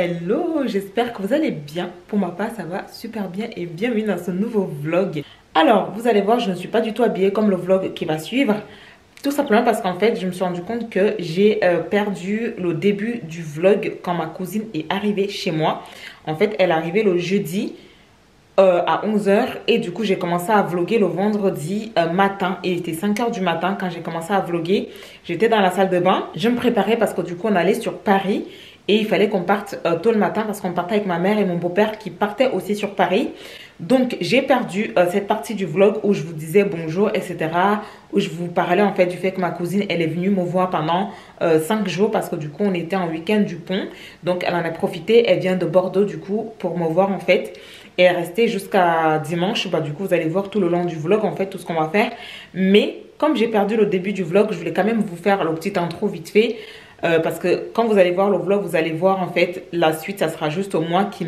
Hello, j'espère que vous allez bien. Pour ma part, ça va super bien et bienvenue dans ce nouveau vlog. Alors, vous allez voir, je ne suis pas du tout habillée comme le vlog qui va suivre. Tout simplement parce qu'en fait, je me suis rendu compte que j'ai perdu le début du vlog quand ma cousine est arrivée chez moi. En fait, elle est arrivée le jeudi à 11 h et du coup, j'ai commencé à vlogger le vendredi matin. Il était 5 h du matin quand j'ai commencé à vlogger. J'étais dans la salle de bain. Je me préparais parce que du coup, on allait sur Paris. Et il fallait qu'on parte tôt le matin parce qu'on partait avec ma mère et mon beau-père qui partaient aussi sur Paris. Donc, j'ai perdu cette partie du vlog où je vous disais bonjour, etc. Où je vous parlais en fait du fait que ma cousine, elle est venue me voir pendant 5 jours parce que du coup, on était en week-end du pont. Donc, elle en a profité. Elle vient de Bordeaux du coup pour me voir en fait. Et elle est restée jusqu'à dimanche. Bah, du coup, vous allez voir tout le long du vlog en fait tout ce qu'on va faire. Mais comme j'ai perdu le début du vlog, je voulais quand même vous faire le petit intro vite fait. Parce que quand vous allez voir le vlog, vous allez voir en fait la suite, ça sera juste moi qui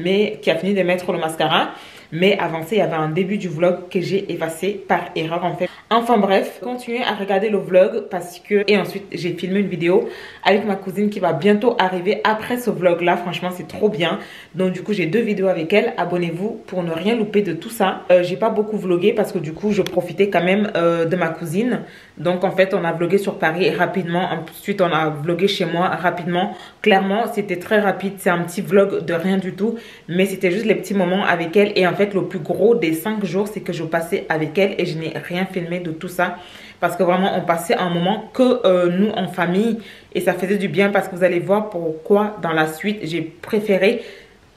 a fini de mettre le mascara. Mais avant ça, il y avait un début du vlog que j'ai effacé par erreur en fait. Enfin bref, continuez à regarder le vlog parce que... Et ensuite, j'ai filmé une vidéo avec ma cousine qui va bientôt arriver après ce vlog là. Franchement, c'est trop bien. Donc du coup, j'ai 2 vidéos avec elle. Abonnez-vous pour ne rien louper de tout ça. J'ai pas beaucoup vlogué parce que du coup, je profitais quand même de ma cousine. Donc en fait, on a vlogué sur Paris rapidement. Ensuite, on a vlogué chez moi rapidement. Clairement, c'était très rapide. C'est un petit vlog de rien du tout. Mais c'était juste les petits moments avec elle. Et en fait, le plus gros des 5 jours, c'est que je passais avec elle. Et je n'ai rien filmé de tout ça. Parce que vraiment, on passait un moment que nous en famille. Et ça faisait du bien parce que vous allez voir pourquoi dans la suite, j'ai préféré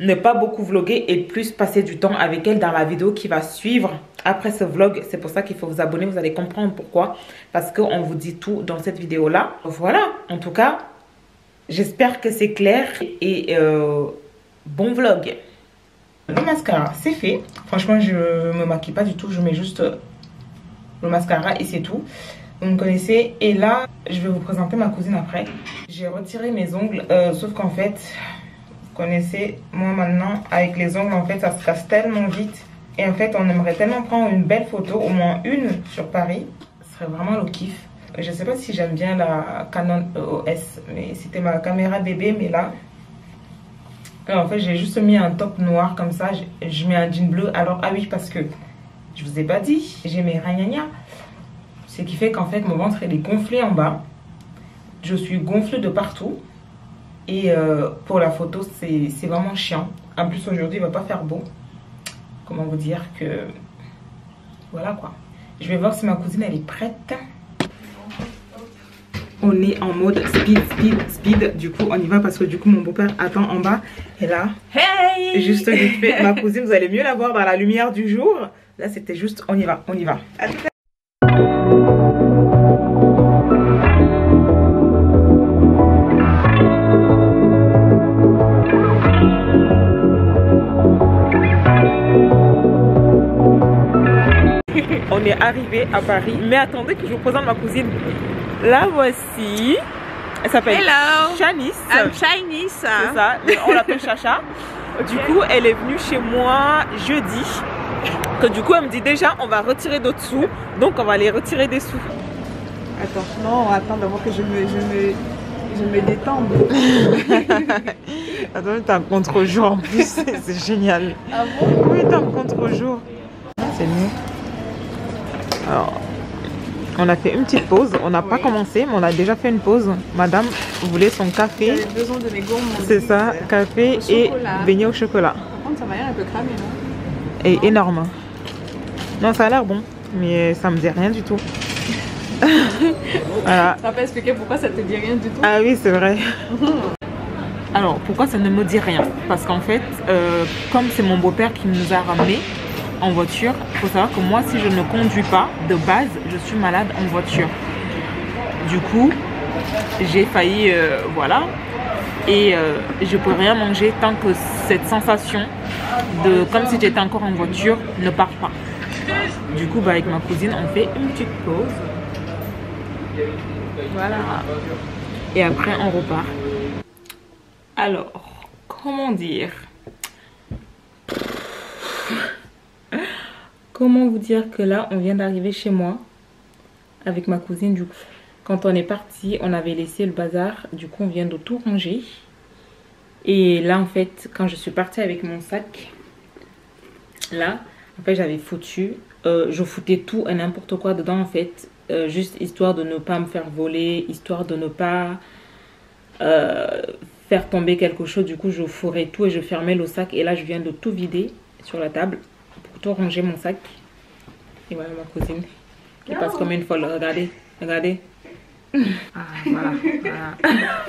ne pas beaucoup vloguer et plus passer du temps avec elle dans la vidéo qui va suivre après ce vlog. C'est pour ça qu'il faut vous abonner, vous allez comprendre pourquoi. Parce qu'on vous dit tout dans cette vidéo-là. Voilà, en tout cas, j'espère que c'est clair et bon vlog. Le mascara, c'est fait. Franchement, je me maquille pas du tout, je mets juste le mascara et c'est tout. Vous me connaissez. Et là, je vais vous présenter ma cousine après. J'ai retiré mes ongles, sauf qu'en fait... Vous connaissez, moi maintenant, avec les ongles, en fait, ça se casse tellement vite. Et en fait, on aimerait tellement prendre une belle photo, au moins une sur Paris. Ce serait vraiment le kiff. Je sais pas si j'aime bien la Canon EOS, mais c'était ma caméra bébé, mais là... en fait, j'ai juste mis un top noir comme ça. Je mets un jean bleu. Alors, ah oui, parce que je vous ai pas dit, j'ai mes ragnagnas. Ce qui fait qu'en fait, mon ventre, il est gonflé en bas. Je suis gonflée de partout. Et pour la photo, c'est vraiment chiant. En plus, aujourd'hui, il va pas faire beau. Comment vous dire que... Voilà quoi. Je vais voir si ma cousine, elle est prête. On est en mode speed. Du coup, on y va parce que du coup, mon beau-père attend en bas. Et là, hey, juste vite fait, ma cousine, vous allez mieux la voir dans la lumière du jour. Là, c'était juste, on y va. À tout à l'heure. On est arrivé à Paris. Mais attendez que je vous présente ma cousine. La voici. Elle s'appelle Shanice. I'm Chinese. C'est ça. On l'appelle Chacha. Okay. Du coup, elle est venue chez moi jeudi. Que du coup, elle me dit déjà, on va retirer d'autres sous. Donc, on va aller retirer des sous. Attends, non, attends d'abord que je me détende. Attends, t'as un contre-jour en plus. C'est génial. Ah bon? Oui, t'as un contre-jour. C'est nous. Alors, on a fait une petite pause. On n'a pas commencé, mais on a déjà fait une pause. Madame voulait son café. J'avais besoin de mes gourmandises. C'est ça, café et beignet au chocolat. Par contre, ça m'a l'air un peu cramé, non? Et énorme. Non, ça a l'air bon, mais ça me dit rien du tout. Voilà. Ça peut expliquer pourquoi ça te dit rien du tout? Ah oui, c'est vrai. Alors, pourquoi ça ne me dit rien? Parce qu'en fait, comme c'est mon beau-père qui nous a ramenés en voiture, il faut savoir que moi, si je ne conduis pas, de base, je suis malade en voiture. Du coup, j'ai failli, voilà, et je peux rien manger tant que cette sensation de comme si j'étais encore en voiture ne part pas. Du coup, bah, avec ma cousine, on fait une petite pause. Voilà. Et après, on repart. Alors, comment dire? Comment vous dire que là, on vient d'arriver chez moi avec ma cousine. Du coup, quand on est parti, on avait laissé le bazar. Du coup, on vient de tout ranger. Et là, en fait, quand je suis partie avec mon sac, là, en fait, j'avais foutu, je foutais tout et n'importe quoi dedans, en fait, juste histoire de ne pas me faire voler, histoire de ne pas faire tomber quelque chose. Du coup, je fourrais tout et je fermais le sac. Et là, je viens de tout vider sur la table pour tout ranger mon sac. Et voilà ma cousine qui passe comme une folle. Regardez, regardez. Ah, voilà, voilà.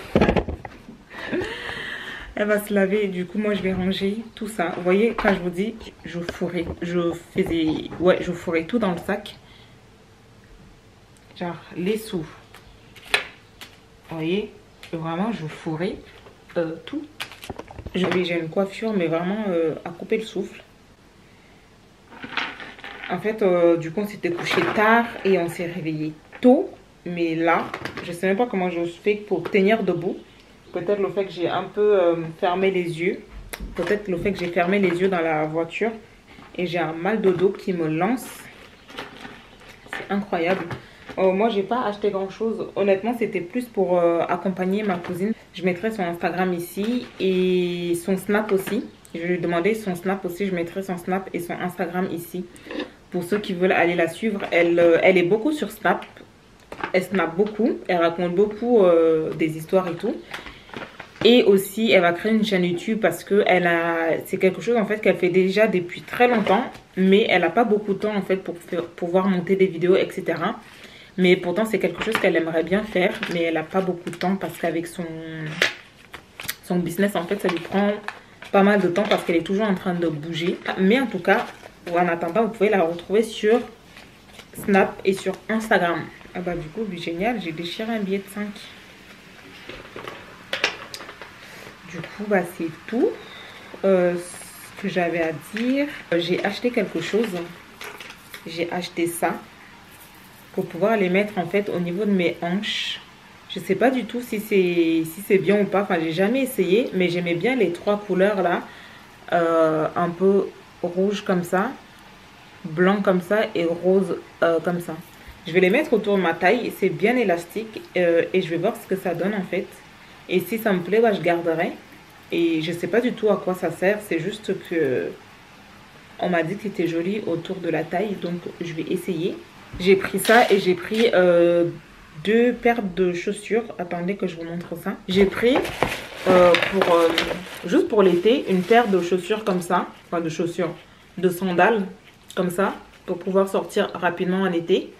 Elle va se laver et du coup, moi, je vais ranger tout ça. Vous voyez, quand je vous dis, je fourrais, je fourrais tout dans le sac. Genre, les sous. Vous voyez, vraiment, je fourrais tout. J'ai une coiffure, mais vraiment à couper le souffle. En fait, du coup, on s'était couché tard et on s'est réveillé tôt. Mais là, je sais même pas comment je fais pour tenir debout. Peut-être le fait que j'ai un peu fermé les yeux. Peut-être le fait que j'ai fermé les yeux dans la voiture. Et j'ai un mal de dos qui me lance. C'est incroyable. Moi, j'ai pas acheté grand chose. Honnêtement, c'était plus pour accompagner ma cousine. Je mettrai son Instagram ici et son Snap aussi. Je lui ai demandé son Snap aussi. Je mettrai son Snap et son Instagram ici. Pour ceux qui veulent aller la suivre. Elle est beaucoup sur Snap. Elle snap beaucoup. Elle raconte beaucoup des histoires et tout. Et aussi, elle va créer une chaîne YouTube parce que c'est quelque chose en fait qu'elle fait déjà depuis très longtemps. Mais elle n'a pas beaucoup de temps en fait pour pouvoir monter des vidéos, etc. Mais pourtant, c'est quelque chose qu'elle aimerait bien faire. Mais elle n'a pas beaucoup de temps parce qu'avec son business, en fait, ça lui prend pas mal de temps parce qu'elle est toujours en train de bouger. Mais en tout cas, ou en attendant, vous pouvez la retrouver sur Snap et sur Instagram. Ah bah du coup, génial, j'ai déchiré un billet de 5. Du coup, bah c'est tout ce que j'avais à dire. J'ai acheté quelque chose. J'ai acheté ça pour pouvoir les mettre en fait au niveau de mes hanches. Je sais pas du tout si c'est bien ou pas. Enfin, j'ai jamais essayé, mais j'aimais bien les trois couleurs là. Un peu rouge comme ça, blanc comme ça et rose comme ça. Je vais les mettre autour de ma taille. C'est bien élastique et je vais voir ce que ça donne en fait. Et si ça me plaît, bah, je garderai. Et je sais pas du tout à quoi ça sert. C'est juste que on m'a dit que c'était joli autour de la taille. Donc je vais essayer. J'ai pris ça et j'ai pris 2 paires de chaussures. Attendez que je vous montre ça. J'ai pris juste pour l'été une paire de chaussures comme ça. Enfin de chaussures, de sandales comme ça. Pour pouvoir sortir rapidement en été.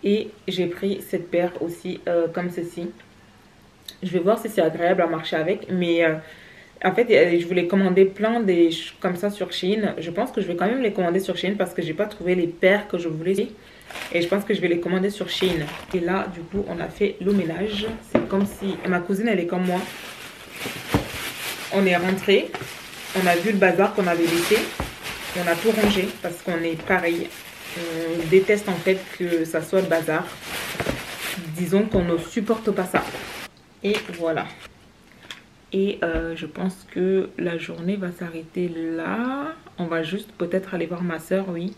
Et j'ai pris cette paire aussi comme ceci. Je vais voir si c'est agréable à marcher avec. Mais en fait, je voulais commander plein des comme ça sur Shein. Je pense que je vais quand même les commander sur Shein parce que j'ai pas trouvé les paires que je voulais. Et je pense que je vais les commander sur Shein. Et là, du coup, on a fait le ménage. C'est comme si... Ma cousine, elle est comme moi. On est rentré. On a vu le bazar qu'on avait laissé. On a tout rangé parce qu'on est pareil. On déteste en fait que ça soit le bazar. Disons qu'on ne supporte pas ça. Et voilà. Et je pense que la journée va s'arrêter là. On va juste peut-être aller voir ma soeur, oui.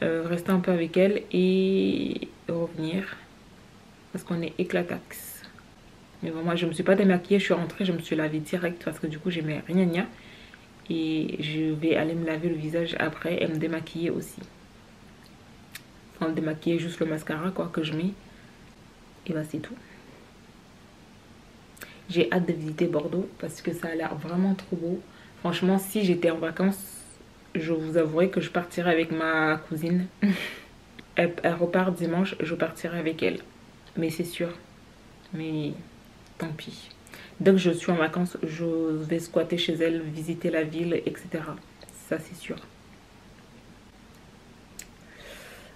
Rester un peu avec elle et revenir. Parce qu'on est éclatax. Mais bon, moi je me suis pas démaquillée. Je suis rentrée, je me suis lavée direct parce que du coup j'ai mis rien. Et je vais aller me laver le visage après et me démaquiller aussi. Enfin, me démaquiller juste le mascara quoi que je mets. Et bah c'est tout. J'ai hâte de visiter Bordeaux parce que ça a l'air vraiment trop beau. Franchement, si j'étais en vacances, je vous avouerai que je partirais avec ma cousine. Elle repart dimanche, je partirai avec elle. Mais c'est sûr. Mais tant pis. Dès que je suis en vacances, je vais squatter chez elle, visiter la ville, etc. Ça, c'est sûr.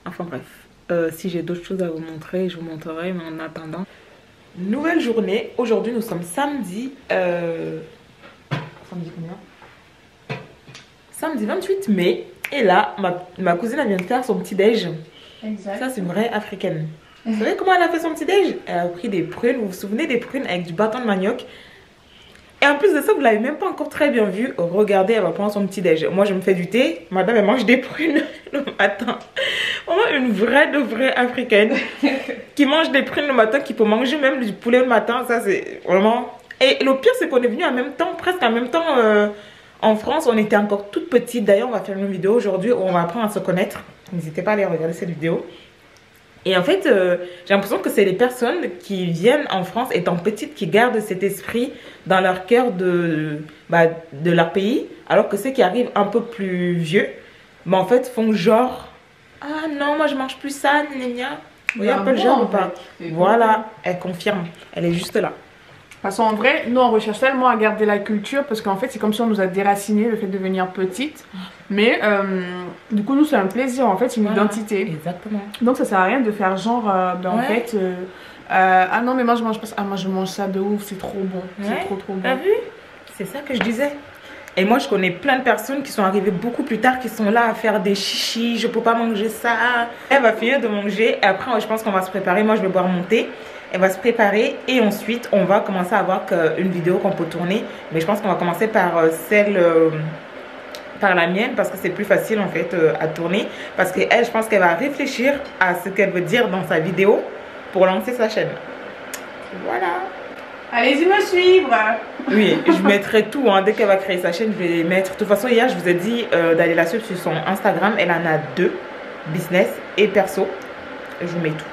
Enfin bref. Si j'ai d'autres choses à vous montrer, je vous montrerai. Mais en attendant... Nouvelle journée. Aujourd'hui, nous sommes samedi. Samedi combien? Samedi 28 mai. Et là, ma cousine elle vient de faire son petit déj. Exact. Ça, c'est une vraie africaine. Vous savez comment elle a fait son petit déj? Elle a pris des prunes. Vous vous souvenez des prunes avec du bâton de manioc? Et en plus de ça, vous l'avez même pas encore très bien vu. Regardez, elle va prendre son petit déj. Moi, je me fais du thé. Madame, elle mange des prunes le matin. Vraiment une vraie de vraie africaine qui mange des prunes le matin, qui peut manger même du poulet le matin. Ça, c'est vraiment Et le pire, c'est qu'on est venu en même temps, presque en même temps en France. On était encore toute petite. D'ailleurs, on va faire une vidéo aujourd'hui où on va apprendre à se connaître. N'hésitez pas à aller regarder cette vidéo. Et en fait, j'ai l'impression que c'est les personnes qui viennent en France étant petites qui gardent cet esprit dans leur cœur de leur pays. Alors que ceux qui arrivent un peu plus vieux, en fait, font genre, ah non, moi je mange plus ça, gna. Vous voyez un peu le genre ou pas? Voilà, elle confirme. Elle est juste là. De toute façon, en vrai, nous on recherche tellement à garder la culture parce qu'en fait, c'est comme si on nous a déraciné le fait de devenir petite. Mais du coup, nous, c'est un plaisir, en fait, c'est une identité. Exactement. Donc, ça sert à rien de faire genre, en fait, ah non, mais moi je mange pas ça. Ah, moi je mange ça de ouf, c'est trop bon. C'est trop bon. T'as vu? C'est ça que je disais. Et moi, je connais plein de personnes qui sont arrivées beaucoup plus tard, qui sont là à faire des chichis. Je peux pas manger ça. Elle va finir de manger. Et après, je pense qu'on va se préparer. Moi, je vais boire mon thé. Elle va se préparer et ensuite on va commencer à avoir une vidéo qu'on peut tourner, mais je pense qu'on va commencer par par la mienne parce que c'est plus facile en fait à tourner, parce qu'elle, je pense qu'elle va réfléchir à ce qu'elle veut dire dans sa vidéo pour lancer sa chaîne. Voilà. Allez-y me suivre. Oui, je mettrai tout hein. Dès qu'elle va créer sa chaîne, je vais mettre. De toute façon, hier je vous ai dit d'aller la suivre sur son Instagram. Elle en a 2, business et perso. Je vous mets tout.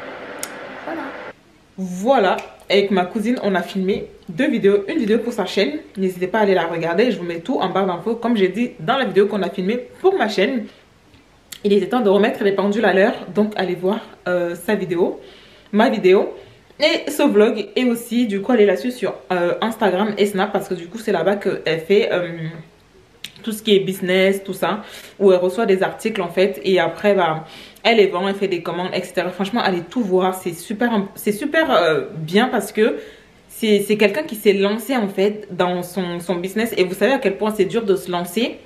Voilà, avec ma cousine, on a filmé 2 vidéos. Une vidéo pour sa chaîne. N'hésitez pas à aller la regarder. Je vous mets tout en barre d'infos. Comme j'ai dit dans la vidéo qu'on a filmée pour ma chaîne. Il était temps de remettre les pendules à l'heure. Donc, allez voir sa vidéo, ma vidéo. Et ce vlog. Et aussi, du coup, allez la suivre sur Instagram et Snap. Parce que du coup, c'est là-bas qu'elle fait tout ce qui est business, tout ça. Où elle reçoit des articles, en fait. Et après, elle les vend, elle fait des commandes, etc. Franchement, allez tout voir. C'est super bien parce que c'est quelqu'un qui s'est lancé en fait dans son business. Et vous savez à quel point c'est dur de se lancer.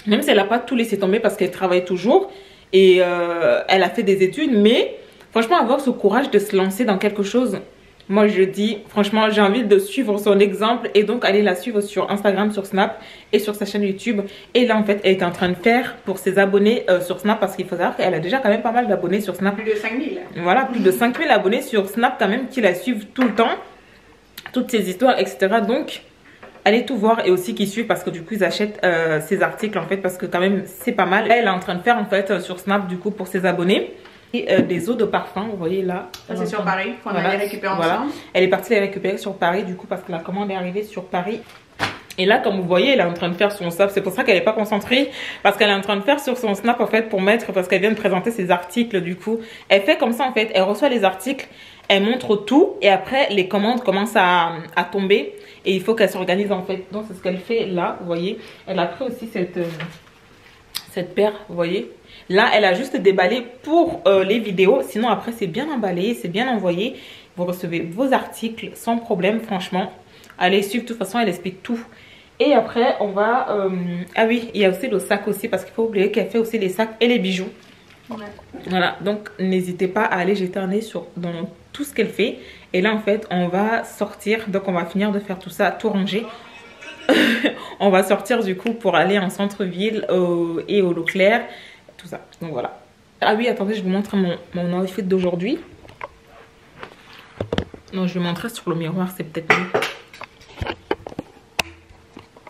Même si elle n'a pas tout laissé tomber parce qu'elle travaille toujours. Et elle a fait des études. Mais franchement, avoir ce courage de se lancer dans quelque chose... Moi, je dis, franchement, j'ai envie de suivre son exemple et donc aller la suivre sur Instagram, sur Snap et sur sa chaîne YouTube. Et là, en fait, elle est en train de faire pour ses abonnés sur Snap parce qu'il faut savoir qu'elle a déjà quand même pas mal d'abonnés sur Snap. Plus de 5000. Voilà, plus de 5000 abonnés sur Snap quand même qui la suivent tout le temps. Toutes ses histoires, etc. Donc, allez tout voir et aussi qui suivent parce que du coup, ils achètent ses articles en fait parce que quand même, c'est pas mal. Elle est en train de faire en fait sur Snap du coup pour ses abonnés. Et des eaux de parfum, vous voyez là. Ça c'est sur Paris, on va les récupérer ensemble. Elle est partie les récupérer sur Paris du coup parce que la commande est arrivée sur Paris. Et là comme vous voyez elle est en train de faire son Snap, c'est pour ça qu'elle n'est pas concentrée. Parce qu'elle est en train de faire sur son Snap en fait pour mettre, parce qu'elle vient de présenter ses articles du coup. Elle fait comme ça en fait, elle reçoit les articles, elle montre tout et après les commandes commencent à tomber. Et il faut qu'elle s'organise en fait. Donc c'est ce qu'elle fait là, vous voyez. Elle a pris aussi cette paire, vous voyez. Là, elle a juste déballé pour les vidéos. Sinon, après, c'est bien emballé, c'est bien envoyé. Vous recevez vos articles sans problème, franchement. Allez suivre, de toute façon, elle explique tout. Et après, on va... Ah oui, il y a aussi le sac aussi, parce qu'il faut oublier qu'elle fait aussi les sacs et les bijoux. Ouais. Voilà, donc n'hésitez pas à aller jeter un œil dans tout ce qu'elle fait. Et là, en fait, on va sortir. Donc, on va finir de faire tout ça, tout ranger. On va sortir du coup pour aller en centre-ville et au Leclerc. Tout ça, donc voilà. Ah oui, attendez, je vous montre mon outfit d'aujourd'hui. Non, je vais montrer sur le miroir, c'est peut-être mieux.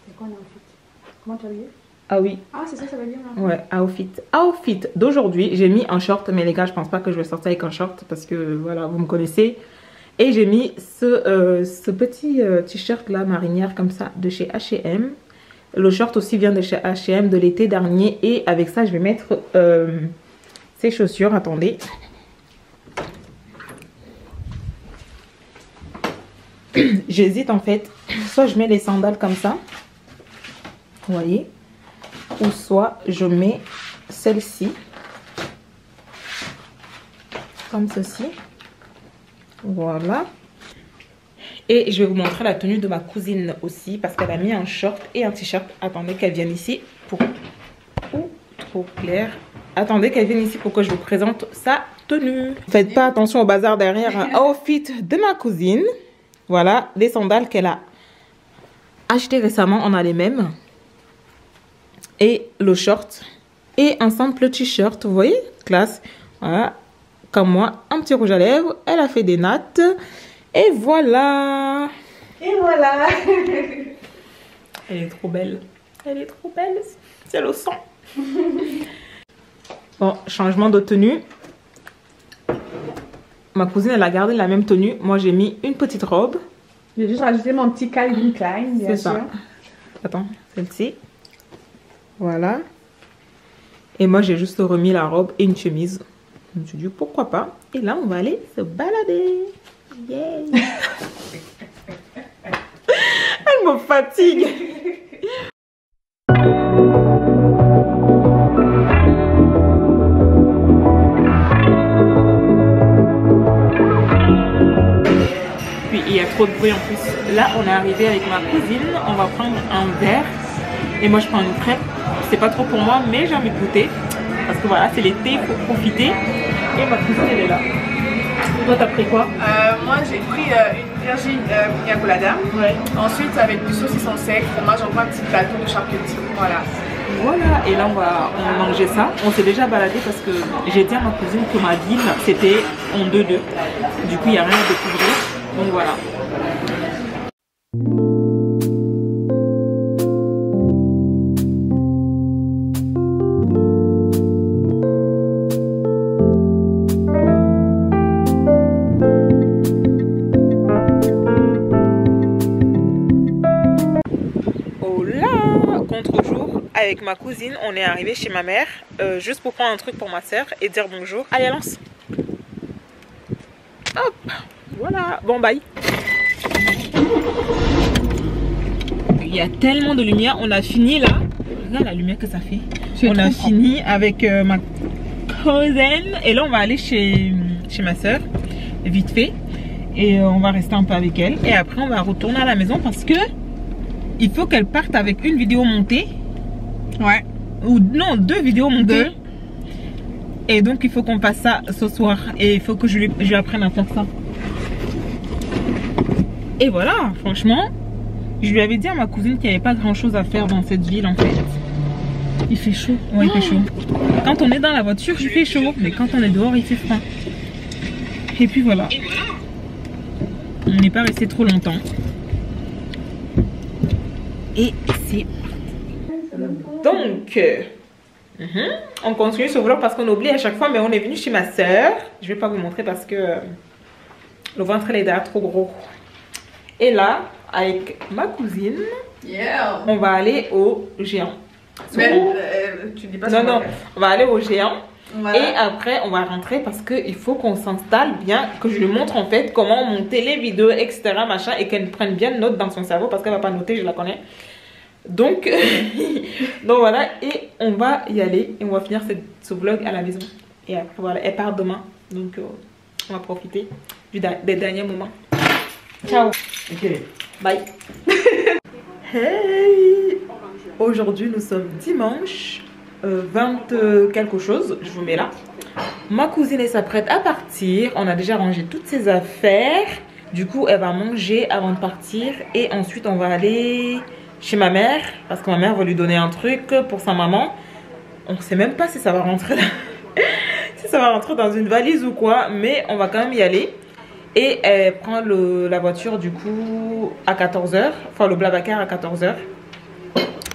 C'est quoi l'outfit? Comment tu as dit? Ah oui. Ah, c'est ça, ça veut dire là. Ouais, outfit d'aujourd'hui. J'ai mis un short, mais les gars, je pense pas que je vais sortir avec un short parce que voilà, vous me connaissez. Et j'ai mis ce petit t-shirt là, marinière comme ça, de chez H&M. Le short aussi vient de chez H&M de l'été dernier. Et avec ça, je vais mettre ces chaussures. Attendez. J'hésite en fait. Soit je mets les sandales comme ça. Vous voyez. Ou soit je mets celle-ci. Comme ceci. Voilà. Et je vais vous montrer la tenue de ma cousine aussi. Parce qu'elle a mis un short et un t-shirt. Attendez qu'elle vienne ici pour... Oh, trop clair. Attendez qu'elle vienne ici pour que je vous présente sa tenue. Faites pas attention au bazar derrière. Un outfit de ma cousine. Voilà, des sandales qu'elle a achetées récemment. On a les mêmes. Et le short. Et un simple t-shirt. Vous voyez? Classe. Voilà. Comme moi, un petit rouge à lèvres. Elle a fait des nattes. Et voilà. Et voilà. Elle est trop belle. Elle est trop belle. C'est le sang. Bon, changement de tenue. Ma cousine, elle a gardé la même tenue. Moi, j'ai mis une petite robe. J'ai juste rajouté mon petit Calvin Klein, bien C'est sûr. ça. Attends, celle-ci. Voilà. Et moi, j'ai juste remis la robe et une chemise. Je me suis dit, pourquoi pas. Et là, on va aller se balader. Yay. Elle me fatigue. Puis, il y a trop de bruit en plus. Là, on est arrivé avec ma cousine. On va prendre un verre. Et moi, je prends une crêpe. C'est pas trop pour moi, mais j'ai envie de goûter. Parce que voilà, c'est l'été, il faut profiter. Et ma cousine, elle est là. Toi, t'as pris quoi? Moi, j'ai pris une Virgin Pina Colada. Ouais. Ensuite, avec du saucisson sec, fromage, on prend un petit plateau de charcuterie. Voilà. Voilà, et là on va manger ça. On s'est déjà baladé parce que j'ai dit à ma cousine que ma ville c'était en 2-2. Du coup, il n'y a rien à découvrir. Donc voilà. Contre-jour, avec ma cousine, on est arrivé chez ma mère juste pour prendre un truc pour ma soeur et dire bonjour. Allez, lance. Hop, voilà. Bon, bye. Il y a tellement de lumière. On a fini là. Regarde la lumière que ça fait. On a fini avec ma cousine. Et là, on va aller chez ma soeur, vite fait. Et on va rester un peu avec elle. Et après, on va retourner à la maison parce que il faut qu'elle parte avec une vidéo montée. Ouais. Ou non, 2 vidéos montées. Et donc il faut qu'on fasse ça ce soir. Et il faut que je lui apprenne à faire ça. Et voilà, franchement, je lui avais dit à ma cousine qu'il n'y avait pas grand chose à faire dans cette ville en fait. Il fait chaud. Ouais, il fait chaud. Quand on est dans la voiture, il fait chaud. Mais quand on est dehors, il fait froid. Et puis voilà. On n'est pas resté trop longtemps. Et c'est donc on continue ce vlog parce qu'on oublie à chaque fois, mais on est venu chez ma soeur. Je vais pas vous montrer parce que le ventre elle est déjà trop gros. Et là, avec ma cousine, on va aller au géant. Mais tu dis pas ça. Non, on va aller au géant. Voilà. Et après on va rentrer parce qu'il faut qu'on s'installe bien, que je lui montre en fait comment monter les vidéos, etc. machin, et qu'elle prenne bien note dans son cerveau parce qu'elle va pas noter, je la connais. Donc, donc voilà, et on va y aller et on va finir ce vlog à la maison. Et après voilà, elle part demain, donc on va profiter des derniers moments. Ciao. Ok. Bye. Hey. Aujourd'hui nous sommes dimanche 20 quelque chose, je vous mets là. Ma cousine elle s'apprête à partir. On a déjà rangé toutes ses affaires. Du coup elle va manger avant de partir. Et ensuite on va aller chez ma mère parce que ma mère va lui donner un truc pour sa maman. On ne sait même pas si ça va rentrer là. Si ça va rentrer dans une valise ou quoi. Mais on va quand même y aller. Et elle prend la voiture du coup à 14 h. Enfin le Blablacar à 14 h.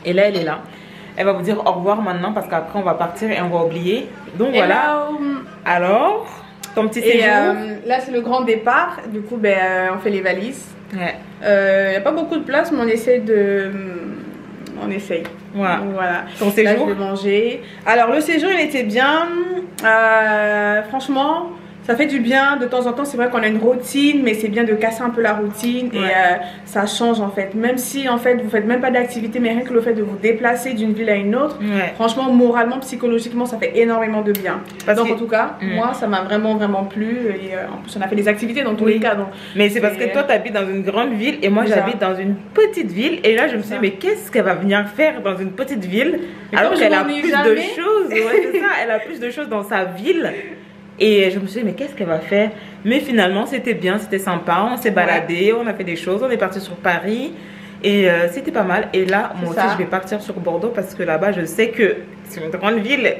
Et là elle est là. Elle va vous dire au revoir maintenant parce qu'après on va partir et on va oublier. Donc voilà. Alors, ton petit séjour. Là c'est le grand départ. Du coup on fait les valises. Ouais. Il n'y a pas beaucoup de place mais on essaie de... On essaye. Voilà. Voilà. Ton séjour. Là, je vais manger. Alors le séjour il était bien. Franchement... Ça fait du bien de temps en temps, c'est vrai qu'on a une routine, mais c'est bien de casser un peu la routine et ça change en fait. Même si en fait vous faites même pas d'activité, mais rien que le fait de vous déplacer d'une ville à une autre, franchement moralement, psychologiquement, ça fait énormément de bien. Donc en tout cas, moi ça m'a vraiment plu et en plus on a fait des activités dans tous les cas. Donc, mais c'est parce que toi tu habites dans une grande ville et moi j'habite dans une petite ville et là je me suis dit mais qu'est-ce qu'elle va venir faire dans une petite ville alors qu'elle a plus de choses. Ouais, c'est ça, elle a plus de choses dans sa ville. Et je me suis dit, mais qu'est-ce qu'elle va faire? Mais finalement, c'était bien, c'était sympa. On s'est baladé, on a fait des choses. On est parti sur Paris. Et c'était pas mal. Et là, moi aussi, je vais partir sur Bordeaux parce que là-bas, je sais que c'est une grande ville.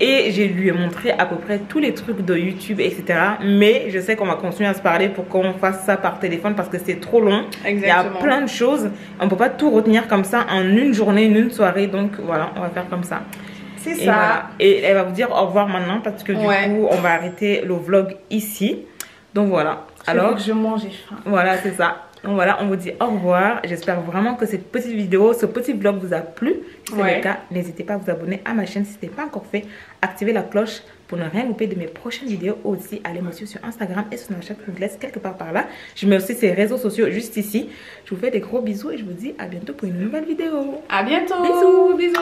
et je lui ai montré à peu près tous les trucs de YouTube, etc. Mais je sais qu'on va continuer à se parler pour qu'on fasse ça par téléphone parce que c'est trop long. Exactement. Il y a plein de choses. On ne peut pas tout retenir comme ça en une journée, en une soirée. Donc voilà, on va faire comme ça. C'est ça. Voilà. Et elle va vous dire au revoir maintenant parce que du coup, on va arrêter le vlog ici. Donc voilà. Alors, je mange, j'ai faim. Voilà, c'est ça. Donc voilà, on vous dit au revoir. J'espère vraiment que cette petite vidéo, ce petit vlog vous a plu. Si c'est le cas, n'hésitez pas à vous abonner à ma chaîne si ce n'est pas encore fait. Activez la cloche pour ne rien louper de mes prochaines vidéos. Aussi, allez me suivre sur Instagram et sur Snapchat. Je vous laisse quelque part par là. Je mets aussi ces réseaux sociaux juste ici. Je vous fais des gros bisous et je vous dis à bientôt pour une nouvelle vidéo. À bientôt. Bisous. Bisous.